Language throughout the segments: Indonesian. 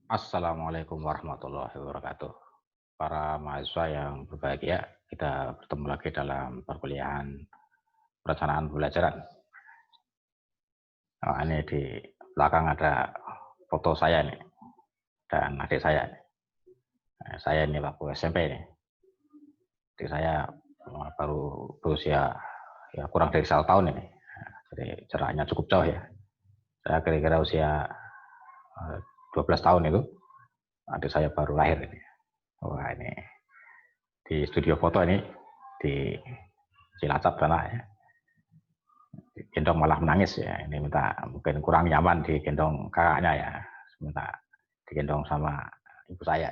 Assalamualaikum warahmatullahi wabarakatuh. Para mahasiswa yang berbahagia, kita bertemu lagi dalam perkuliahan perencanaan pembelajaran. Nah, ini di belakang ada foto saya nih dan adik saya. Nah, saya ini waktu SMP nih. Adik saya baru berusia ya kurang dari 1 tahun ini. Nah, jadi jaraknya cukup jauh ya. Saya kira-kira usia 12 tahun itu, adik saya baru lahir ini. Wah, ini di studio foto ini di Cilacap sana ya. Gendong malah menangis ya. Ini minta mungkin kurang nyaman digendong kakaknya ya. Minta digendong sama ibu saya.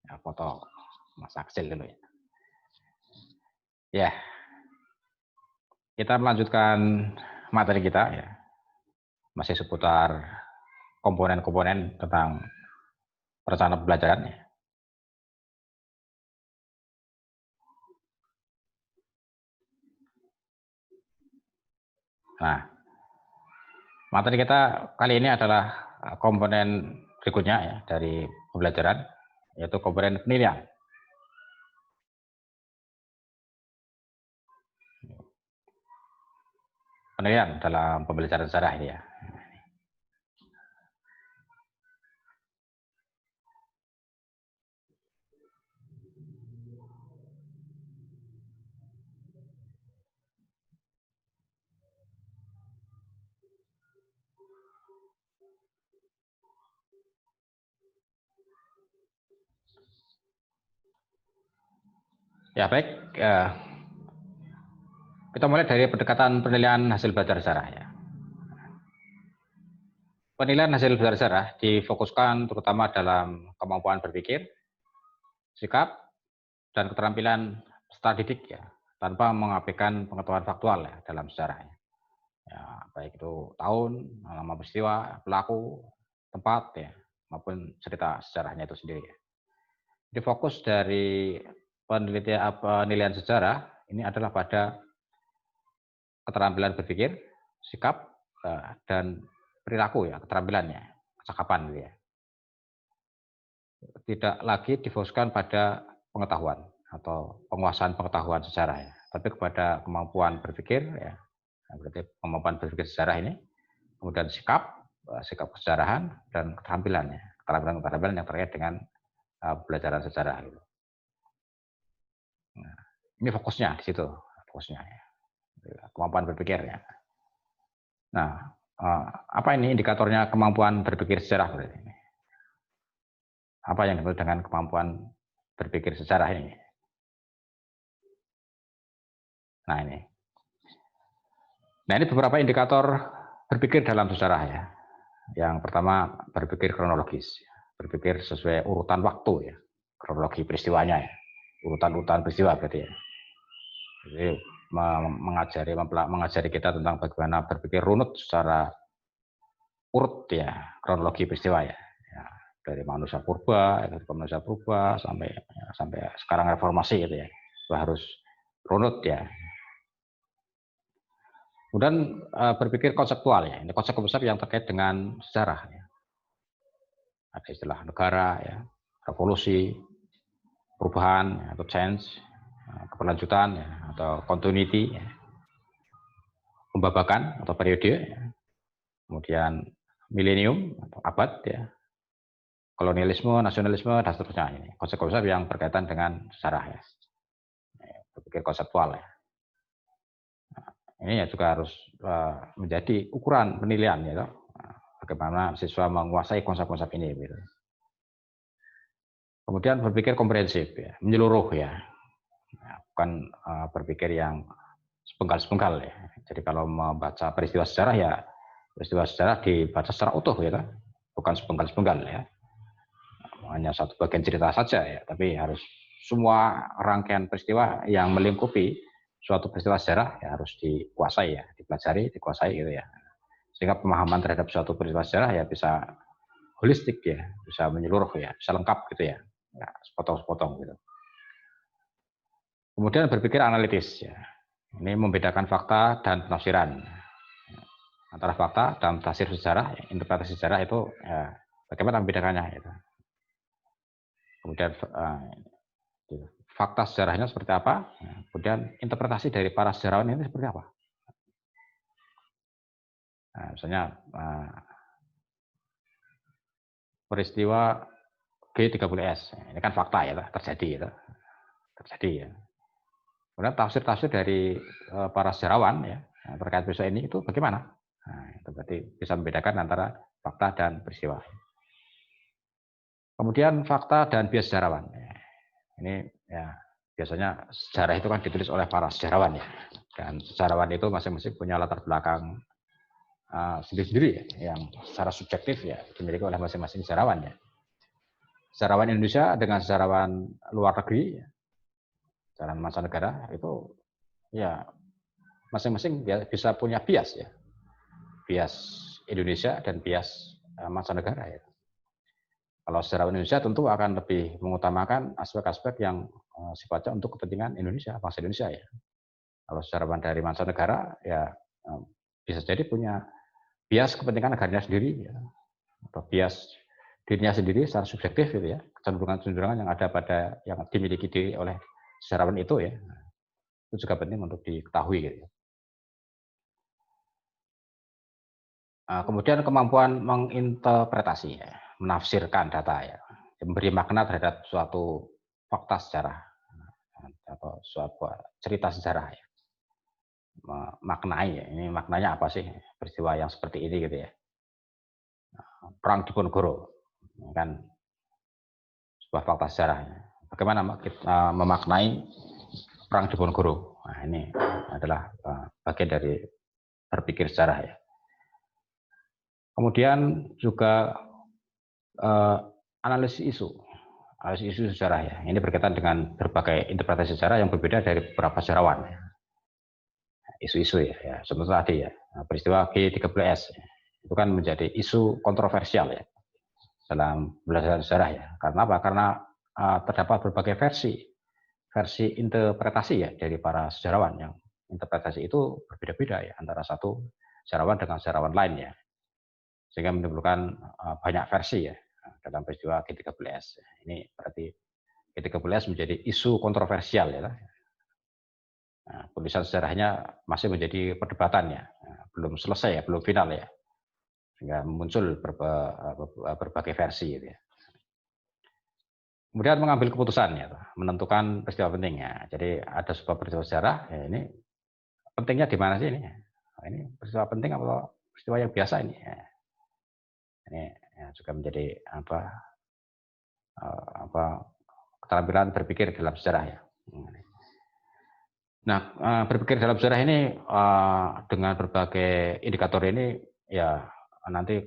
Ya, foto masa kecil dulu ya. Ya, kita melanjutkan materi kita ya. Masih seputar komponen-komponen tentang perencanaan pembelajaran ya. Nah, materi kita kali ini adalah komponen berikutnya ya dari pembelajaran, yaitu komponen penilaian. Penilaian dalam pembelajaran sejarah ini ya. Ya baik, kita mulai dari pendekatan penilaian hasil belajar sejarah ya. Penilaian hasil belajar sejarah difokuskan terutama dalam kemampuan berpikir, sikap, dan keterampilan peserta didik ya, tanpa mengabaikan pengetahuan faktual ya dalam sejarah ya. Ya, baik itu tahun, nama peristiwa, pelaku, tempat ya, maupun cerita sejarahnya itu sendiri ya. Jadi fokus dari penilaian sejarah ini adalah pada keterampilan berpikir, sikap, dan perilaku ya, keterampilannya, kecakapan gitu ya. Tidak lagi difokuskan pada pengetahuan atau penguasaan pengetahuan sejarah ya, tapi kepada kemampuan berpikir ya. Nah, berarti kemampuan berpikir sejarah ini, kemudian sikap, sikap kesejarahan, dan keterampilannya, keterampilan-keterampilan yang terkait dengan pembelajaran sejarah gitu. Nah, ini fokusnya di situ, fokusnya ya. Kemampuan berpikir ya. Nah, apa ini indikatornya kemampuan berpikir sejarah berarti ini? Apa yang disebut dengan kemampuan berpikir sejarah ini? Nah ini. Nah ini beberapa indikator berpikir dalam sejarah ya. Yang pertama berpikir kronologis, berpikir sesuai urutan waktu ya, kronologi peristiwanya ya, urutan-urutan peristiwa berarti ya. Jadi mengajari kita tentang bagaimana berpikir runut secara urut ya, kronologi peristiwa ya. Dari manusia purba, sampai sekarang reformasi gitu ya. Itu harus runut ya. Kemudian berpikir konseptual ya. Ini konsep-konsep yang terkait dengan sejarah ya. Ada istilah negara ya, revolusi, perubahan ya, atau change, keberlanjutan ya, atau continuity ya. Pembabakan atau periode ya. Kemudian milenium atau abad ya. Kolonialisme, nasionalisme, dan seterusnya. Ini konsep-konsep yang berkaitan dengan sejarah ya. Berpikir konseptual ya. Nah, ini ya juga harus menjadi ukuran penilaian ya. Bagaimana siswa menguasai konsep-konsep ini. Gitu. Kemudian berpikir komprehensif ya, menyeluruh ya. Nah, bukan berpikir yang sepenggal-sepenggal ya. Jadi kalau membaca peristiwa sejarah ya, peristiwa sejarah dibaca secara utuh ya, bukan sepenggal-sepenggal ya. Hanya satu bagian cerita saja ya, tapi harus semua rangkaian peristiwa yang melingkupi suatu peristiwa sejarah ya harus dikuasai ya, dipelajari, dikuasai gitu ya. Sehingga pemahaman terhadap suatu peristiwa sejarah ya bisa holistik ya, bisa menyeluruh ya, bisa lengkap gitu ya, nggak sepotong-sepotong gitu. Kemudian berpikir analitis ya, ini membedakan fakta dan penafsiran. Antara fakta dan tafsir sejarah, interpretasi sejarah itu ya, Bagaimana membedakannya? Gitu. Kemudian fakta sejarahnya seperti apa? Kemudian interpretasi dari para sejarawan ini seperti apa? Nah, misalnya peristiwa G30S, ini kan fakta ya, terjadi ya. Kemudian tafsir-tafsir dari para sejarawan ya terkait peristiwa ini itu bagaimana? Nah, itu berarti bisa membedakan antara fakta dan peristiwa. Kemudian fakta dan bias sejarawan. Ini ya biasanya sejarah itu kan ditulis oleh para sejarawan ya. Dan sejarawan itu masing-masing punya latar belakang sendiri-sendiri ya, yang secara subjektif ya dimiliki oleh masing-masing sejarawan ya. Sejarawan Indonesia dengan sejarawan luar negeri, sejarawan mancanegara itu ya masing-masing bisa punya bias ya, bias Indonesia dan bias mancanegara ya. Kalau sejarawan Indonesia tentu akan lebih mengutamakan aspek-aspek yang sifatnya untuk kepentingan Indonesia, bangsa Indonesia ya. Kalau sejarawan dari mancanegara ya bisa jadi punya bias kepentingan negaranya sendiri ya, atau bias dirinya sendiri secara subjektif gitu ya, kecenderungan-kecenderungan yang ada pada yang dimiliki oleh sejarawan itu ya, itu juga penting untuk diketahui gitu ya. Kemudian kemampuan menginterpretasi ya, menafsirkan data ya, memberi makna terhadap suatu fakta sejarah atau suatu cerita sejarah ya, maknai ya, ini maknanya apa sih peristiwa yang seperti ini gitu ya. Perang Diponegoro kan sebuah fakta sejarah. Bagaimana kita memaknai Perang Diponegoro? Nah, ini adalah bagian dari berpikir sejarah ya. Kemudian juga analisis isu sejarah ya. Ini berkaitan dengan berbagai interpretasi sejarah yang berbeda dari beberapa sejarawan. Isu-isu ya, seperti tadi ya, peristiwa G30S itu kan menjadi isu kontroversial ya dalam belajar sejarah ya. Karena apa? Karena terdapat berbagai versi interpretasi ya dari para sejarawan yang interpretasi itu berbeda-beda ya antara satu sejarawan dengan sejarawan lain ya, sehingga menimbulkan banyak versi ya dalam peristiwa G30S. Ini berarti G30S menjadi isu kontroversial ya. Nah, tulisan sejarahnya masih menjadi perdebatan ya, belum selesai ya, belum final ya, sehingga muncul berbagai versi gitu ya. Kemudian mengambil keputusan ya, menentukan peristiwa penting ya. Jadi ada sebuah peristiwa sejarah, ya ini pentingnya di mana sih ini? Nah, ini peristiwa penting atau peristiwa yang biasa ini? Ya. Ini ya, juga menjadi keterampilan berpikir dalam sejarah ya. Nah, berpikir dalam sejarah ini dengan berbagai indikator ini ya nanti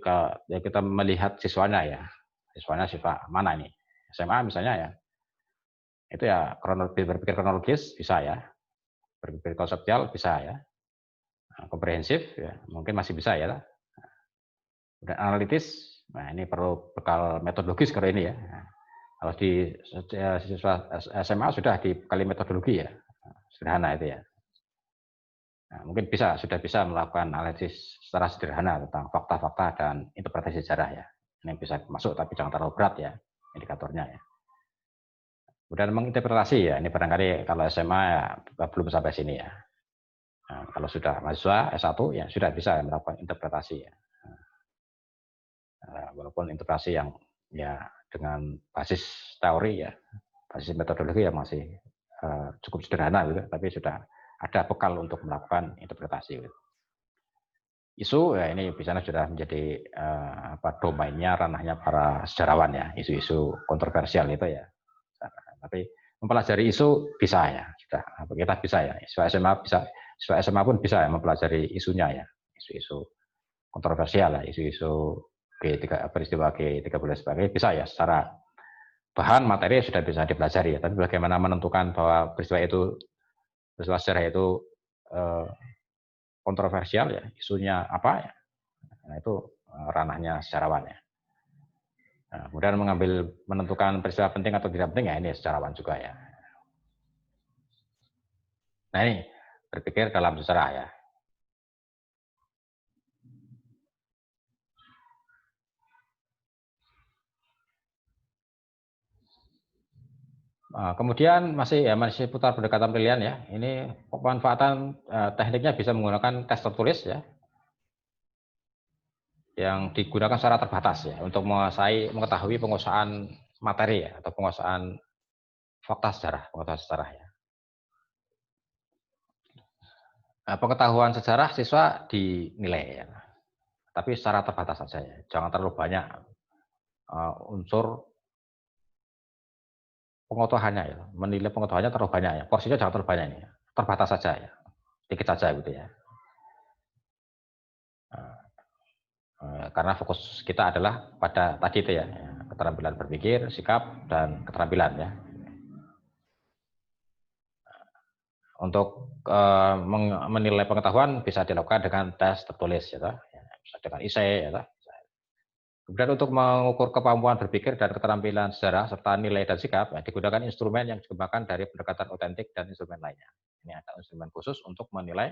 ya kita melihat siswanya ya, siswanya siswa mana ini? SMA misalnya ya, itu ya berpikir kronologis bisa ya, berpikir konseptual bisa ya, komprehensif ya mungkin masih bisa ya. Kemudian analitis, nah ini perlu bekal metodologis kalau ini ya. Kalau di siswa SMA sudah dibekali metodologi ya, sederhana itu ya. Nah, mungkin sudah bisa melakukan analisis secara sederhana tentang fakta-fakta dan interpretasi sejarah ya. Ini bisa masuk tapi jangan terlalu berat ya indikatornya ya. Kemudian menginterpretasi ya, ini barangkali kalau SMA ya, belum sampai sini ya. Nah, kalau sudah mahasiswa S1 ya sudah bisa melakukan interpretasi ya. Walaupun interpretasi yang ya dengan basis teori ya, basis metodologi ya masih cukup sederhana gitu, tapi sudah ada bekal untuk melakukan interpretasi gitu. Isu ya ini biasanya sudah menjadi domainnya, ranahnya para sejarawan ya, isu-isu kontroversial itu ya. Tapi mempelajari isu bisa ya, sudah kita bisa ya. Siswa SMA bisa, siswa SMA pun bisa ya mempelajari isunya ya, isu-isu kontroversial ya, isu-isu peristiwa G30 sebagai bisa ya secara bahan materi sudah bisa dipelajari ya. Tapi bagaimana menentukan bahwa peristiwa sejarah itu kontroversial ya, isunya apa ya, nah itu ranahnya sejarawan ya. Nah, kemudian menentukan peristiwa penting atau tidak penting ya ini sejarawan juga ya. Nah ini berpikir dalam sejarah ya. Kemudian masih putar pendekatan pilihan ya. Ini pemanfaatan tekniknya bisa menggunakan tes tertulis ya, yang digunakan secara terbatas ya untuk mengetahui penguasaan materi ya, atau penguasaan fakta sejarah, pengetahuan sejarah ya. Pengetahuan sejarah siswa dinilai ya, tapi secara terbatas saja ya. Jangan terlalu banyak unsur pengetahuannya ya. Menilai pengetahuannya terlalu banyak ya. Porsinya jangan terlalu banyak ini ya. Terbatas saja ya. Dikit saja gitu ya. Karena fokus kita adalah pada tadi itu ya, keterampilan berpikir, sikap, dan keterampilan ya. Untuk menilai pengetahuan bisa dilakukan dengan tes tertulis ya, bisa dengan esai ya. Kemudian untuk mengukur kemampuan berpikir dan keterampilan sejarah serta nilai dan sikap ya, digunakan instrumen yang dikembangkan dari pendekatan otentik dan instrumen lainnya. Ini ada instrumen khusus untuk menilai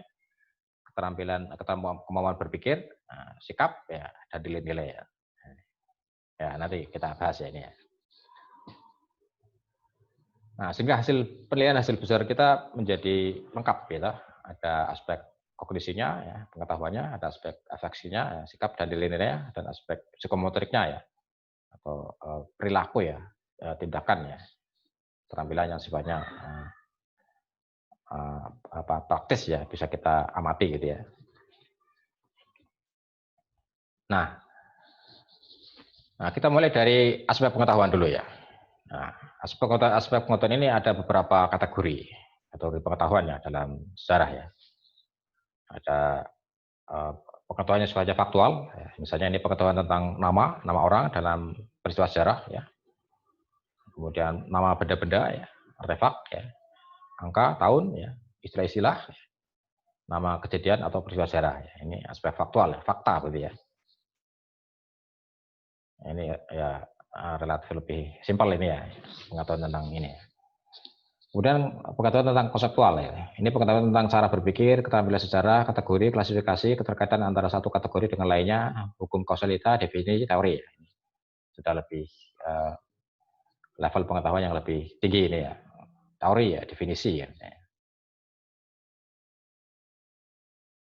kemampuan berpikir, sikap ya, dan nilai-nilai ya. Ya, nanti kita bahas ya ini ya. Nah, sehingga penilaian hasil besar kita menjadi lengkap ya. Ada aspek kognisinya ya, pengetahuannya, ada aspek afeksinya, ya, sikap dan nilai-nilainya, dan aspek psikomotoriknya ya, atau perilaku ya, tindakan ya, keterampilan yang sifatnya praktis ya, bisa kita amati gitu ya. Nah, kita mulai dari aspek pengetahuan dulu ya. Nah, aspek pengetahuan ini ada beberapa kategori atau pengetahuan ya dalam sejarah ya. Ada pengetahuan yang sifatnya faktual, ya. Misalnya ini pengetahuan tentang nama orang dalam peristiwa sejarah ya. Kemudian nama benda-benda ya, artefak ya, angka, tahun ya, istilah-istilah, nama kejadian atau peristiwa sejarah ya. Ini aspek faktual ya, fakta berarti ya. Ini ya relatif lebih simpel ini ya, pengetahuan tentang ini. Kemudian pengetahuan tentang konseptual ya. Ini pengetahuan tentang cara berpikir, keterampilan sejarah, kategori, klasifikasi, keterkaitan antara satu kategori dengan lainnya, hukum kausalita, definisi, teori. Sudah lebih level pengetahuan yang lebih tinggi ini ya. Teori ya, definisi ya.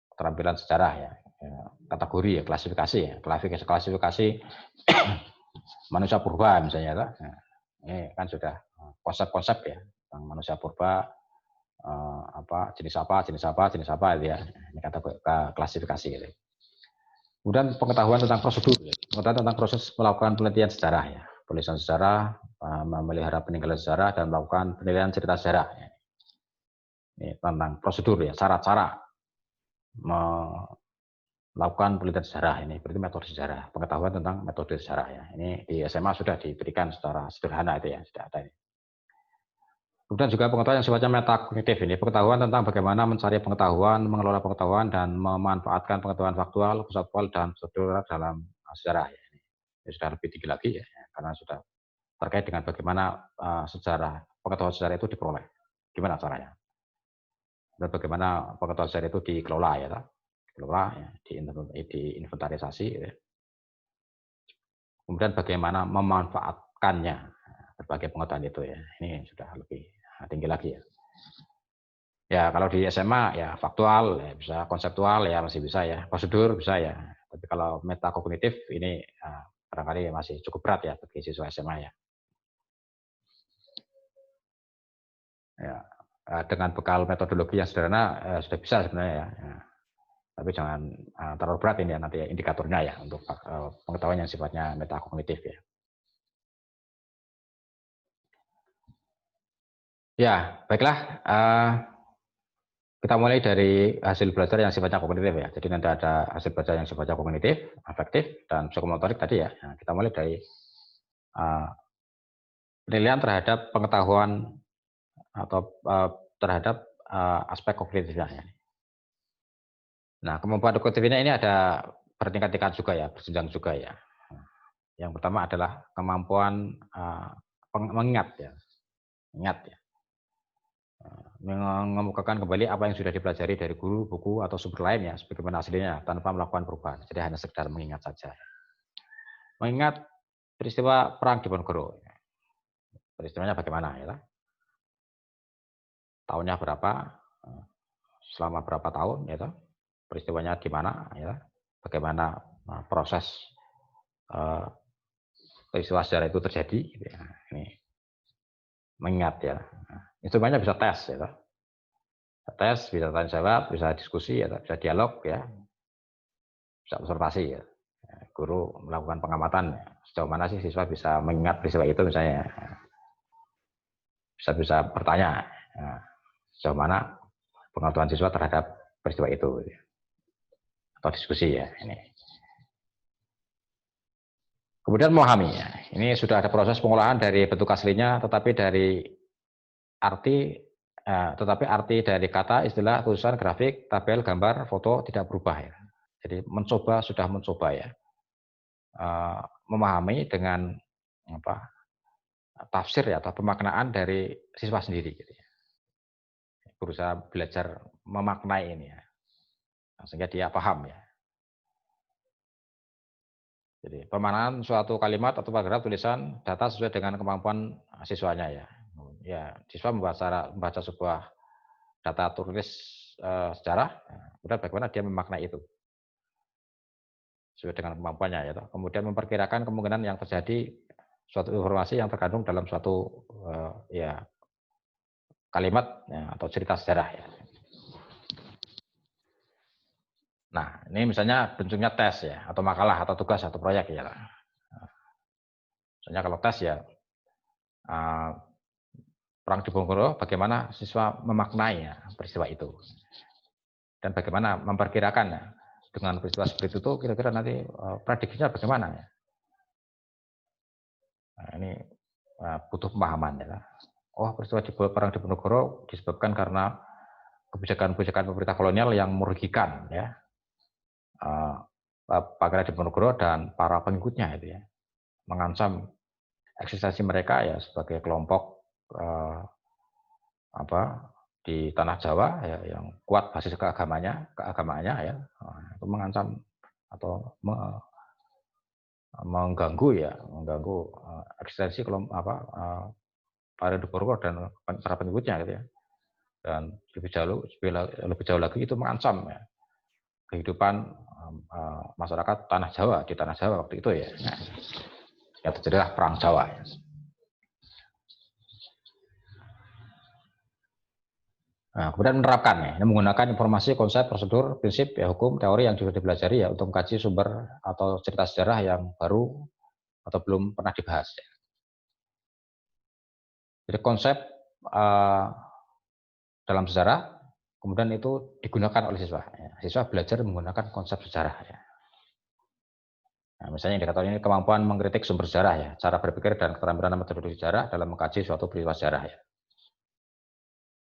Keterampilan sejarah ya. Kategori ya, klasifikasi ya. Klasifikasi manusia purba misalnya. Nah, ini kan sudah konsep-konsep ya tentang manusia purba, jenis apa itu ya. Ini kategori klasifikasi gitu. Kemudian pengetahuan tentang prosedur, pengetahuan tentang proses melakukan penelitian sejarah ya, penulisan sejarah, memelihara peninggalan sejarah dan melakukan penilaian cerita sejarah. Ini tentang prosedur ya, cara-cara melakukan penelitian sejarah ini, berarti metode sejarah, pengetahuan tentang metode sejarah ya. Ini di SMA sudah diberikan secara sederhana itu ya, sudah ada ini. Kemudian juga pengetahuan yang sifatnya metakognitif ini, pengetahuan tentang bagaimana mencari pengetahuan, mengelola pengetahuan, dan memanfaatkan pengetahuan faktual, konseptual, dan prosedural dalam sejarah. Ini sudah lebih tinggi lagi ya, karena sudah terkait dengan bagaimana pengetahuan sejarah itu diperoleh, gimana caranya, dan bagaimana pengetahuan sejarah itu dikelola ya, diinventarisasi, ya. Kemudian bagaimana memanfaatkannya berbagai pengetahuan itu ya, ini sudah lebih tinggi lagi ya. Ya kalau di SMA ya faktual ya bisa, konseptual ya masih bisa ya, prosedur bisa ya. Tapi kalau metakognitif ini barangkali masih cukup berat ya bagi siswa SMA ya. Ya dengan bekal metodologi yang sederhana sudah bisa sebenarnya ya. Tapi jangan terlalu berat ini ya nanti ya, indikatornya ya untuk pengetahuan yang sifatnya metakognitif ya. Ya, baiklah. Kita mulai dari hasil belajar yang sifatnya kognitif ya. Jadi nanti ada hasil belajar yang sifatnya kognitif, afektif, dan psikomotorik tadi ya. Nah, kita mulai dari penilaian terhadap pengetahuan atau terhadap aspek kognitifnya. Ya. Nah, kemampuan kognitifnya ini ada bertingkat-tingkat juga ya, berjenjang juga ya. Yang pertama adalah kemampuan mengingat ya, ingat ya. Mengemukakan kembali apa yang sudah dipelajari dari guru, buku, atau sumber lainnya sebagaimana aslinya tanpa melakukan perubahan. Jadi hanya sekedar mengingat saja. Mengingat peristiwa perang Diponegoro. Peristiwanya bagaimana ya? tahunnya berapa, selama berapa tahun, ya toh, peristiwanya gimana, ya, bagaimana proses peristiwa sejarah itu terjadi, gitu ya. Ini mengingat ya. Instrumennya bisa tes, ya toh. Tes, bisa tanya jawab, bisa diskusi, ya, bisa dialog, ya, bisa observasi, ya. Guru melakukan pengamatan, ya. Sejauh mana sih siswa bisa mengingat peristiwa itu, misalnya, bisa bertanya, ya, sejauh mana pengetahuan siswa terhadap peristiwa itu, ya. Atau diskusi, ya. Ini. Kemudian memahami, ya. Ini sudah ada proses pengolahan dari bentuk aslinya, tetapi arti dari kata, istilah, tulisan, grafik, tabel, gambar, foto tidak berubah, ya. Jadi sudah mencoba, ya, memahami dengan tafsir, ya, atau pemaknaan dari siswa sendiri, gitu ya. Berusaha belajar memaknai ini, ya, sehingga dia paham, ya. Jadi pemaknaan suatu kalimat atau paragraf tulisan data sesuai dengan kemampuan siswanya, ya. Ya, siswa membaca sebuah data tulis sejarah, kemudian bagaimana dia memaknai itu sesuai dengan kemampuannya, ya. Kemudian memperkirakan kemungkinan yang terjadi suatu informasi yang terkandung dalam suatu ya, kalimat, ya, atau cerita sejarah, ya. Nah, ini misalnya bentuknya tes, ya, atau makalah, atau tugas, atau proyek, ya. Misalnya kalau tes, ya, Perang Diponegoro, bagaimana siswa memaknai, ya, peristiwa itu, dan bagaimana memperkirakan, ya, dengan peristiwa seperti itu kira-kira nanti prediksinya bagaimana, ya. Nah, ini butuh pemahaman, ya. Oh, peristiwa Perang Diponegoro disebabkan karena kebijakan-kebijakan pemerintah kolonial yang merugikan, ya, Pangeran Diponegoro dan para pengikutnya, itu, ya, mengancam eksistensi mereka, ya, sebagai kelompok di tanah Jawa, ya, yang kuat basis keagamaannya, ya, itu mengancam atau mengganggu eksistensi para Diponegoro dan para pengikutnya, gitu, ya. Dan lebih jauh lagi itu mengancam, ya, kehidupan masyarakat di tanah Jawa waktu itu, ya. Nah, ya, terjadilah perang Jawa, ya. Nah, kemudian menerapkan, ya, ini menggunakan informasi, konsep, prosedur, prinsip, ya, hukum, teori yang sudah dipelajari, ya, untuk mengkaji sumber atau cerita sejarah yang baru atau belum pernah dibahas, ya. Jadi konsep dalam sejarah kemudian itu digunakan oleh siswa, ya. Siswa belajar menggunakan konsep sejarah, ya. Nah, misalnya yang dikatakan ini kemampuan mengkritik sumber sejarah, ya, cara berpikir dan keterampilan metodologi sejarah dalam mengkaji suatu peristiwa sejarah, ya.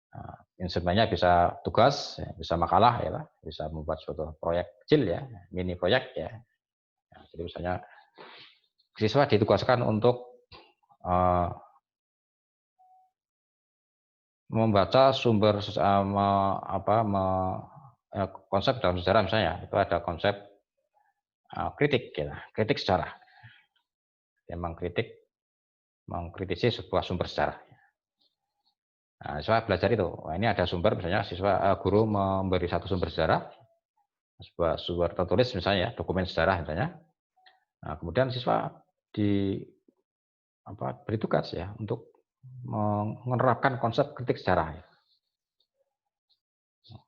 Nah, instrumennya bisa tugas, ya, bisa makalah, ya, bisa membuat suatu proyek kecil, ya, mini proyek, ya. Nah, jadi misalnya siswa ditugaskan untuk membaca sumber konsep dalam sejarah, misalnya itu ada konsep kritik, ya, kritik sejarah, yang mengkritisi sebuah sumber sejarah. Nah, siswa belajar itu. Nah, ini ada sumber, misalnya guru memberi satu sumber sejarah, sebuah sumber tertulis, misalnya, ya, dokumen sejarah, misalnya. Nah, kemudian siswa beri tugas, ya, untuk menerapkan konsep kritik sejarah, ya.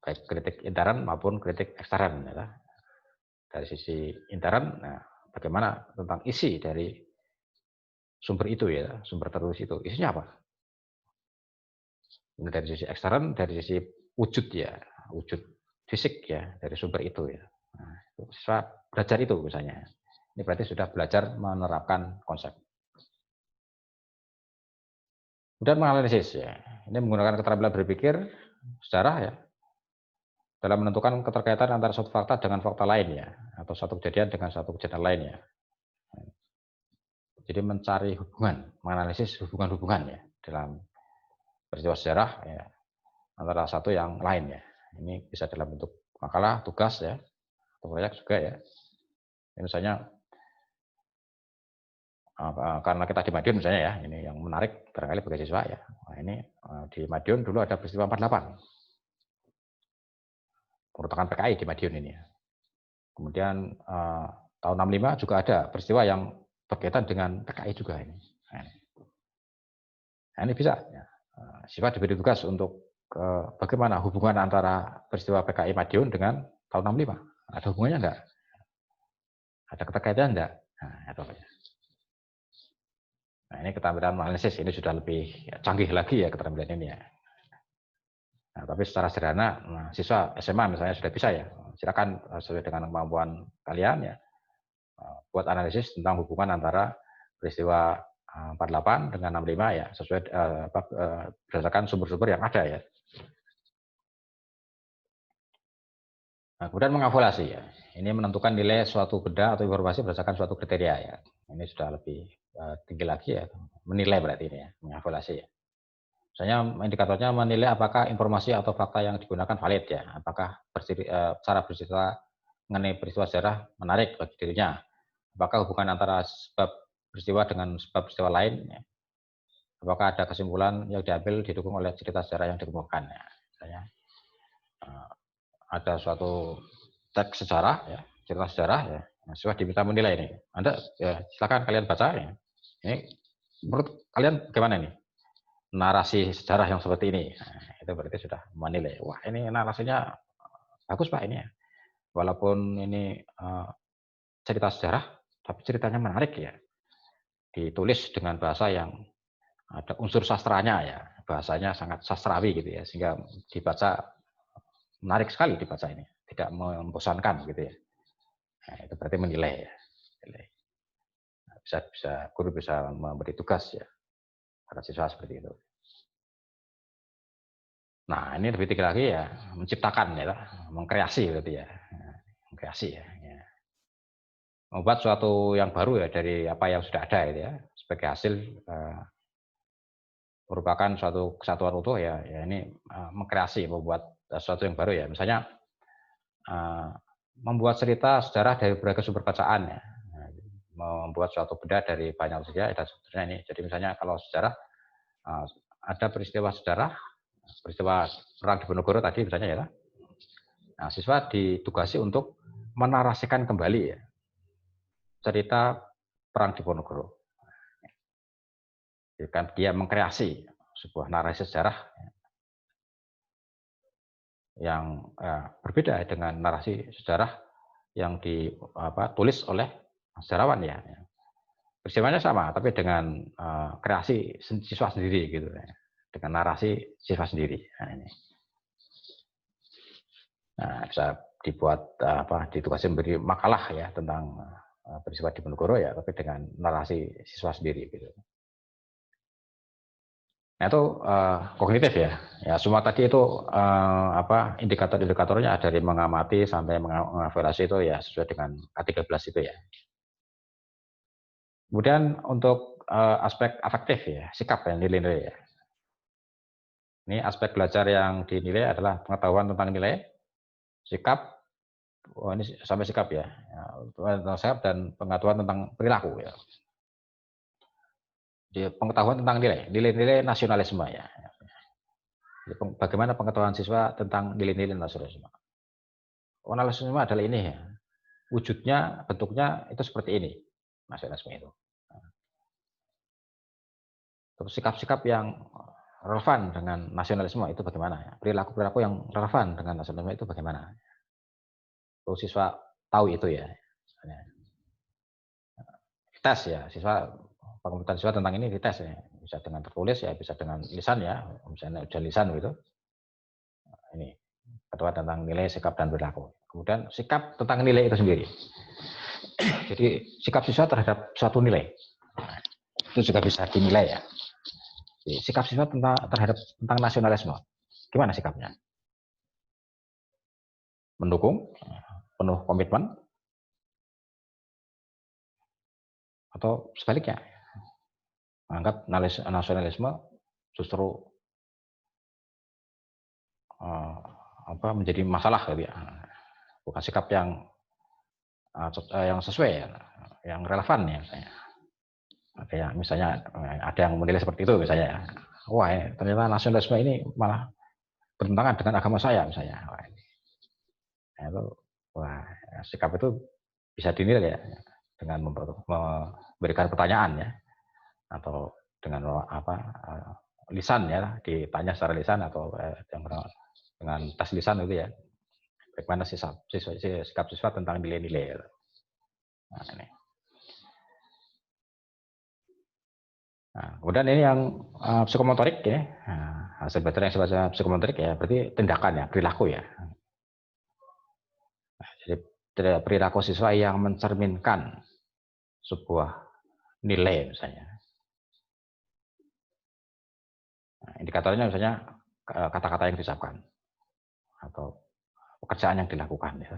Baik kritik intern maupun kritik ekstern, ya. Dari sisi intern, nah, bagaimana tentang isi dari sumber itu, ya, sumber tertulis itu, isinya apa? Dari sisi ekstern, dari sisi wujud, ya, wujud fisik, ya, dari sumber itu, ya. Nah, itu siswa belajar itu, misalnya. Ini berarti sudah belajar menerapkan konsep. Kemudian menganalisis, ya. Ini menggunakan keterampilan berpikir sejarah, ya, dalam menentukan keterkaitan antara suatu fakta dengan fakta lain, ya, atau satu kejadian dengan satu kejadian lain, ya. Jadi mencari hubungan, menganalisis hubungan-hubungan, ya, dalam peristiwa sejarah, ya, antara satu yang lain, ya. Ini bisa dalam bentuk makalah, tugas, ya, atau proyek juga, ya. Ini misalnya karena kita di Madiun misalnya ya, ini yang menarik barangkali bagi siswa ya. Nah, ini di Madiun dulu ada peristiwa 48, merupakan PKI di Madiun ini ya. Kemudian tahun 65 juga ada peristiwa yang berkaitan dengan PKI juga ini. Nah, ini bisa ya. Siswa diberi tugas untuk bagaimana hubungan antara peristiwa PKI Madiun dengan tahun 65. Ada hubungannya enggak? Ada keterkaitan enggak? Nah, itu ya. Nah, ini keterampilan analisis ini sudah lebih canggih lagi ya keterampilan ini ya. Nah, tapi secara sederhana, siswa SMA misalnya sudah bisa ya. Silakan sesuai dengan kemampuan kalian ya, buat analisis tentang hubungan antara peristiwa 48 dengan 65 ya, sesuai berdasarkan sumber-sumber yang ada ya. Nah, kemudian mengevaluasi ya. Ini menentukan nilai suatu benda atau informasi berdasarkan suatu kriteria ya. Ini sudah lebih tinggi lagi ya, menilai berarti ini ya, mengevaluasi ya. Misalnya indikatornya menilai apakah informasi atau fakta yang digunakan valid ya, apakah cara bercerita mengenai peristiwa sejarah menarik bagi dirinya, apakah hubungan antara sebab peristiwa dengan sebab peristiwa lain, ya. Apakah ada kesimpulan yang diambil didukung oleh cerita sejarah yang dikemukakan. Ya. Misalnya ada suatu teks sejarah, ya, cerita sejarah, ya, siswa diminta menilai ini. Anda ya, silakan kalian baca. Ya. Ini menurut kalian bagaimana ini? Narasi sejarah yang seperti ini, nah, itu berarti sudah menilai. Wah, ini narasinya bagus Pak ini ya. Walaupun ini cerita sejarah, tapi ceritanya menarik ya. Ditulis dengan bahasa yang ada unsur sastranya ya, bahasanya sangat sastrawi gitu ya, sehingga dibaca menarik sekali dibaca ini, tidak membosankan gitu ya. Nah, itu berarti menilai ya. Bisa guru bisa memberi tugas ya pada siswa seperti itu. Nah, ini lebih tinggi lagi ya, menciptakan ya, mengkreasi berarti ya. Mengkreasi ya. Membuat suatu yang baru ya dari apa yang sudah ada gitu ya. Sebagai hasil merupakan suatu kesatuan utuh ya, ini mengkreasi, membuat sesuatu yang baru ya. Misalnya membuat cerita sejarah dari berbagai sumber bacaan ya. Membuat suatu benda dari banyak saja dan seterusnya ini. Jadi misalnya kalau sejarah ada peristiwa sejarah, peristiwa perang Diponegoro tadi misalnya ya. Nah, siswa ditugasi untuk menarasikan kembali ya cerita perang Diponegoro. Kan dia mengkreasi sebuah narasi sejarah yang berbeda dengan narasi sejarah yang ditulis oleh sejarawan ya. Peristiwanya sama, tapi dengan kreasi siswa sendiri gitu, dengan narasi siswa sendiri. Nah, ini. Nah, bisa dibuat ditugasi memberi makalah ya tentang peristiwa Diponegoro ya, tapi dengan narasi siswa sendiri gitu. Nah, itu kognitif ya. Ya, semua tadi itu indikator-indikatornya dari mengamati sampai mengevaluasi itu ya sesuai dengan K13 itu ya. Kemudian untuk aspek afektif ya, sikap ya, nilai-nilai ya. Ini aspek belajar yang dinilai adalah pengetahuan tentang nilai, sikap, ini sampai sikap ya, tentang sikap dan pengetahuan tentang perilaku ya. Jadi pengetahuan tentang nilai nasionalisme ya. Bagaimana pengetahuan siswa tentang nilai-nilai nasionalisme? Nasionalisme adalah ini ya, wujudnya, bentuknya itu seperti ini, nasionalisme itu. Terus sikap-sikap yang relevan dengan nasionalisme itu bagaimana? Perilaku-perilaku yang relevan dengan nasionalisme itu bagaimana? Tuh siswa tahu itu ya. Tes ya, pengambilan siswa tentang ini dites ya. Bisa dengan tertulis ya, bisa dengan lisan ya, misalnya udah lisan gitu. Ini ketua tentang nilai, sikap, dan perilaku. Kemudian sikap tentang nilai itu sendiri. Jadi sikap siswa terhadap suatu nilai itu juga bisa dinilai ya. Jadi, sikap siswa tentang nasionalisme, gimana sikapnya? Mendukung, penuh komitmen, atau sebaliknya menganggap nasionalisme justru menjadi masalah gitu ya. Bukan sikap yang sesuai ya, yang relevan ya misalnya. Ada yang misalnya ada yang menilai seperti itu misalnya, wah ternyata nasionalisme ini malah bertentangan dengan agama saya misalnya. Nah, itu, wah, sikap itu bisa dinilai ya dengan memberikan pertanyaan ya, atau dengan apa lisan ya, ditanya secara lisan atau dengan tes lisan itu ya, bagaimana sikap siswa tentang nilai-nilai. Nah, ini. Nah, kemudian ini yang psikomotorik ya, hasil belajar yang sifatnya psikomotorik ya, berarti tindakan ya, perilaku ya. Nah, jadi perilaku siswa yang mencerminkan sebuah nilai misalnya. Nah, indikatornya misalnya kata-kata yang diucapkan atau pekerjaan yang dilakukan ya,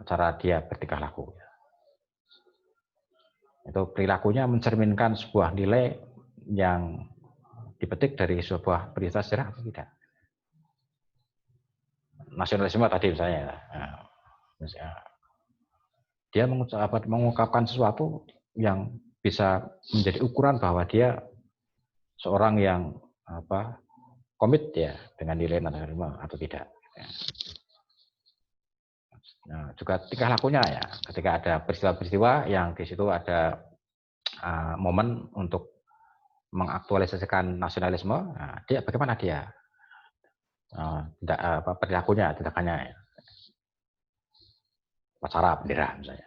cara dia bertingkah laku. Itu perilakunya mencerminkan sebuah nilai yang dipetik dari sebuah berita sejarah atau tidak. Nasionalisme tadi misalnya, dia mengungkapkan sesuatu yang bisa menjadi ukuran bahwa dia seorang yang komit ya dengan nilai nasionalisme atau tidak. Nah, juga tingkah lakunya ya, ketika ada peristiwa-peristiwa yang di situ ada momen untuk mengaktualisasikan nasionalisme, nah, dia bagaimana dia perilakunya, tindakannya, ya. Upacara bendera misalnya.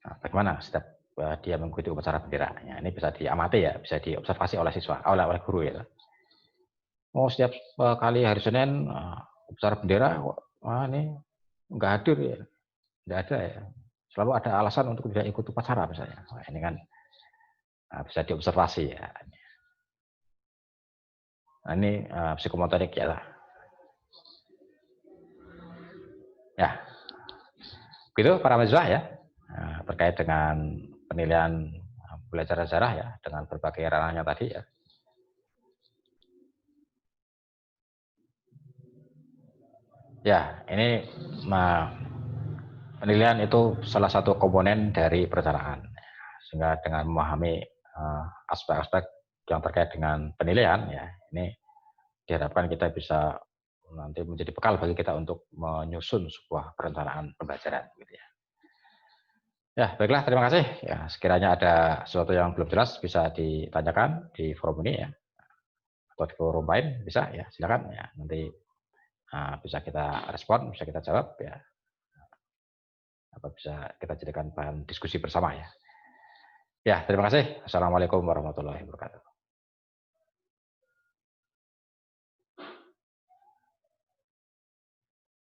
Nah, bagaimana setiap dia mengikuti upacara bendera? Ya, ini bisa diamati ya, bisa diobservasi oleh siswa, oleh guru ya. Oh, setiap kali hari Senin upacara bendera, wah ini nggak hadir ya, nggak ada ya. Selalu ada alasan untuk tidak ikut upacara misalnya. Wah, ini kan bisa diobservasi ya. Nah, ini psikomotorik ya lah. Ya, begitu para mahasiswa ya, terkait dengan penilaian belajar sejarah ya, dengan berbagai ranahnya tadi ya. Ya, ini penilaian itu salah satu komponen dari perencanaan. Sehingga dengan memahami aspek-aspek yang terkait dengan penilaian ya, ini diharapkan kita bisa nanti menjadi bekal bagi kita untuk menyusun sebuah perencanaan pembelajaran gitu ya. Ya, baiklah, terima kasih. Ya, sekiranya ada sesuatu yang belum jelas bisa ditanyakan di forum ini ya, atau di forum lain bisa ya, silakan ya. Nanti bisa kita respon, bisa kita jawab ya, atau bisa kita jadikan bahan diskusi bersama ya. Ya, terima kasih. Assalamualaikum warahmatullahi wabarakatuh.